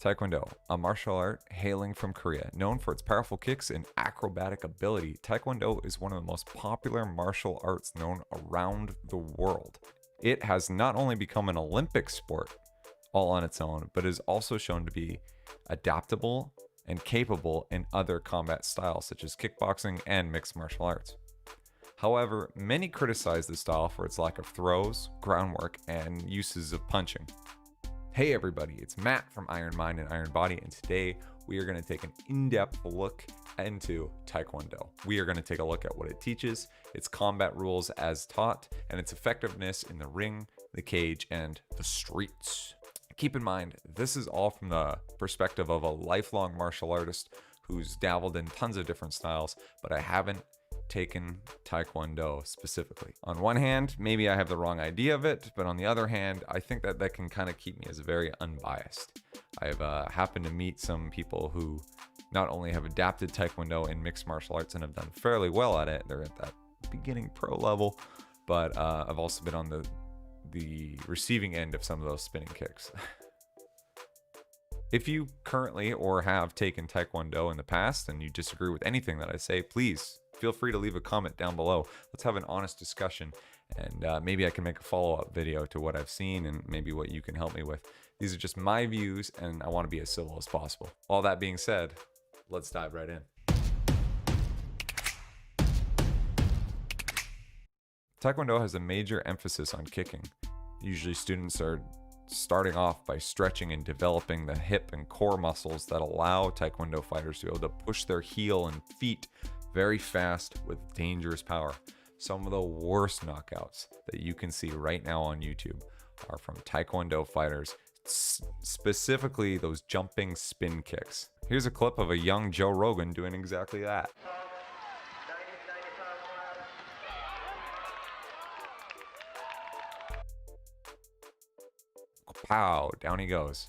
Tae Kwon Do, a martial art hailing from Korea, known for its powerful kicks and acrobatic ability. Tae Kwon Do is one of the most popular martial arts known around the world. It has not only become an Olympic sport all on its own, but is also shown to be adaptable and capable in other combat styles such as kickboxing and mixed martial arts. However, many criticize the style for its lack of throws, groundwork, and uses of punching. Hey everybody, it's Matt from Iron Mind and Iron Body, and today we are going to take an in-depth look into Tae Kwon Do. We are going to take a look at what it teaches, its combat rules as taught, and its effectiveness in the ring, the cage, and the streets. Keep in mind, this is all from the perspective of a lifelong martial artist who's dabbled in tons of different styles, but I haven't taken Tae Kwon Do specifically. On one hand, maybe I have the wrong idea of it, but on the other hand, I think that can kind of keep me as very unbiased. I've happened to meet some people who not only have adapted Tae Kwon Do in mixed martial arts and have done fairly well at it, they're at that beginning pro level, but I've also been on the receiving end of some of those spinning kicks. If you currently or have taken Tae Kwon Do in the past and you disagree with anything that I say, please feel free to leave a comment down below. Let's have an honest discussion, and maybe I can make a follow-up video to what I've seen and maybe what you can help me with. These are just my views, and I want to be as civil as possible. All that being said, let's dive right in. Tae Kwon Do has a major emphasis on kicking. Usually students are starting off by stretching and developing the hip and core muscles that allow Tae Kwon Do fighters to be able to push their heel and feet very fast with dangerous power. Some of the worst knockouts that you can see right now on YouTube are from Tae Kwon Do fighters, specifically those jumping spin kicks. Here's a clip of a young Joe Rogan doing exactly that. Pow, down he goes.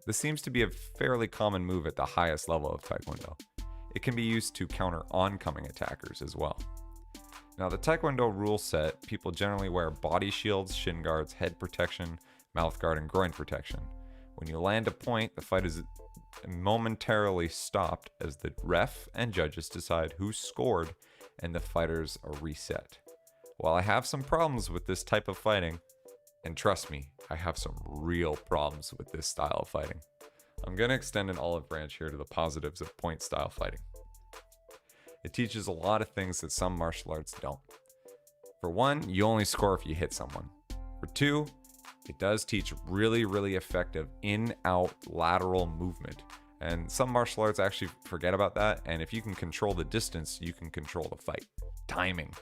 This seems to be a fairly common move at the highest level of Tae Kwon Do. It can be used to counter oncoming attackers as well. Now, the Tae Kwon Do rule set, people generally wear body shields, shin guards, head protection, mouth guard, and groin protection. When you land a point, the fight is momentarily stopped as the ref and judges decide who scored and the fighters are reset. While I have some problems with this type of fighting, and trust me, I have some real problems with this style of fighting, I'm going to extend an olive branch here to the positives of point style fighting. It teaches a lot of things that some martial arts don't. For one, you only score if you hit someone. For two, it does teach really effective in-out lateral movement. And some martial arts actually forget about that, and if you can control the distance, you can control the fight. Timing.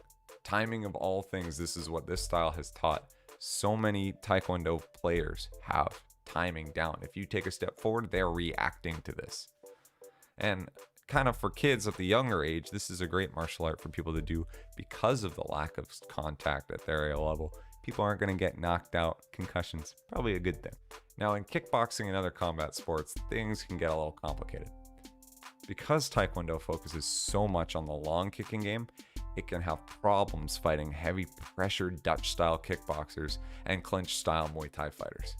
Timing of all things, this is what this style has taught. So many Tae Kwon Do players have timing down. If you take a step forward, they're reacting to this. And kind of for kids at the younger age, this is a great martial art for people to do because of the lack of contact at their area level. People aren't going to get knocked out. Concussions, probably a good thing. Now in kickboxing and other combat sports, things can get a little complicated. Because Tae Kwon Do focuses so much on the long kicking game, it can have problems fighting heavy pressure Dutch style kickboxers and clinch style Muay Thai fighters.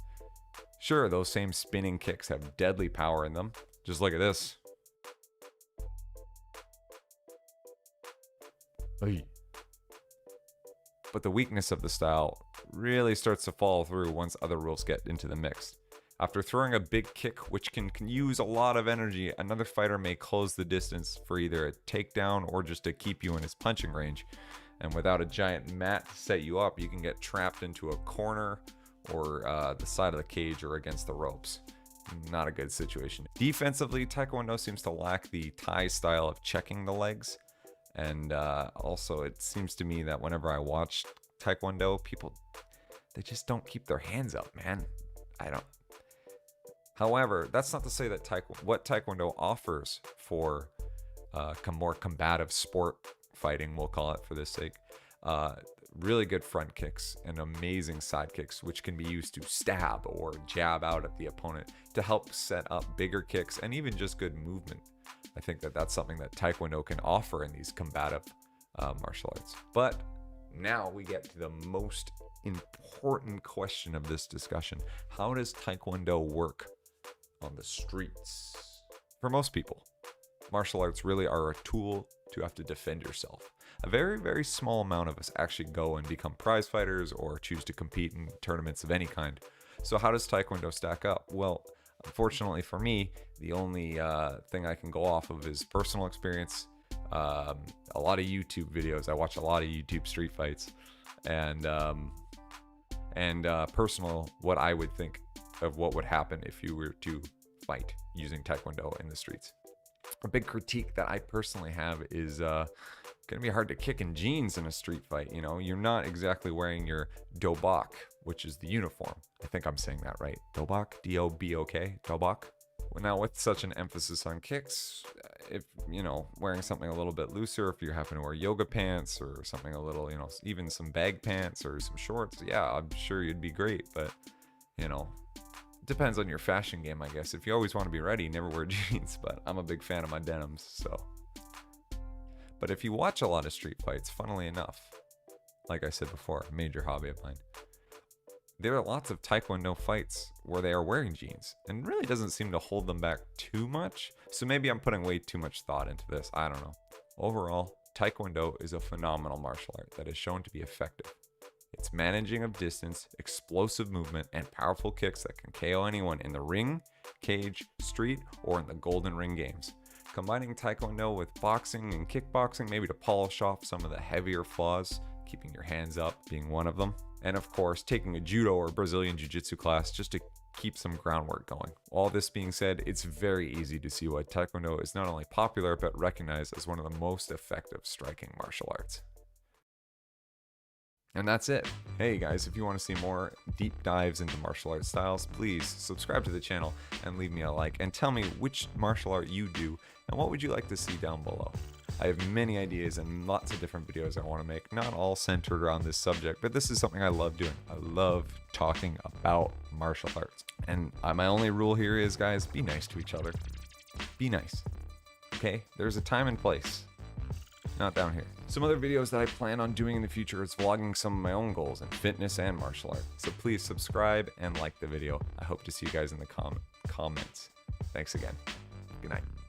Sure, those same spinning kicks have deadly power in them. Just look at this. But the weakness of the style really starts to fall through once other rules get into the mix. After throwing a big kick, which can use a lot of energy, another fighter may close the distance for either a takedown or just to keep you in his punching range. And without a giant mat to set you up, you can get trapped into a corner or the side of the cage or against the ropes. Not a good situation. Defensively, Tae Kwon Do seems to lack the Thai style of checking the legs. And also, it seems to me that whenever I watch Tae Kwon Do, people, they just don't keep their hands up, man. I don't. However, that's not to say that what Tae Kwon Do offers for more combative sport fighting, we'll call it for this sake, really good front kicks and amazing side kicks, which can be used to stab or jab out at the opponent to help set up bigger kicks and even just good movement. I think that that's something that Tae Kwon Do can offer in these combative martial arts. But now we get to the most important question of this discussion. How does Taekwondo work on the streets? For most people, martial arts really are a tool to have to defend yourself. A very, very small amount of us actually go and become prize fighters or choose to compete in tournaments of any kind. So how does Taekwondo stack up? Well, unfortunately for me, the only thing I can go off of is personal experience, a lot of YouTube videos. I watch a lot of YouTube street fights, and personal, what I would think of what would happen if you were to fight using Taekwondo in the streets. A big critique that I personally have is gonna be hard to kick in jeans in a street fight. You know, you're not exactly wearing your dobok, which is the uniform. I think I'm saying that right. Dobok, D-O-B-O-K, dobok. Well, now with such an emphasis on kicks, if, you know, wearing something a little bit looser, if you happen to wear yoga pants or something a little, you know, even some bag pants or some shorts, yeah, I'm sure you'd be great. But, you know, it depends on your fashion game, I guess. If you always want to be ready, never wear jeans, but I'm a big fan of my denims, so. But if you watch a lot of street fights, funnily enough, like I said before, major hobby of mine, there are lots of Taekwondo fights where they are wearing jeans, and really doesn't seem to hold them back too much. So maybe I'm putting way too much thought into this. I don't know. Overall, Taekwondo is a phenomenal martial art that is shown to be effective. Its managing of distance, explosive movement, and powerful kicks that can KO anyone in the ring, cage, street, or in the Golden Ring Games. Combining Taekwondo with boxing and kickboxing, maybe to polish off some of the heavier flaws, keeping your hands up being one of them. And of course, taking a judo or Brazilian jiu-jitsu class just to keep some groundwork going. All this being said, it's very easy to see why Taekwondo is not only popular, but recognized as one of the most effective striking martial arts. And that's it. Hey guys, if you want to see more deep dives into martial arts styles, please subscribe to the channel and leave me a like, and tell me which martial art you do and what would you like to see down below. I have many ideas and lots of different videos I want to make, not all centered around this subject, but this is something I love doing. I love talking about martial arts. And my only rule here is, guys, be nice to each other. Be nice. Okay? There's a time and place. Not down here. Some other videos that I plan on doing in the future is vlogging some of my own goals in fitness and martial art. So please subscribe and like the video. I hope to see you guys in the comments. Thanks again. Good night.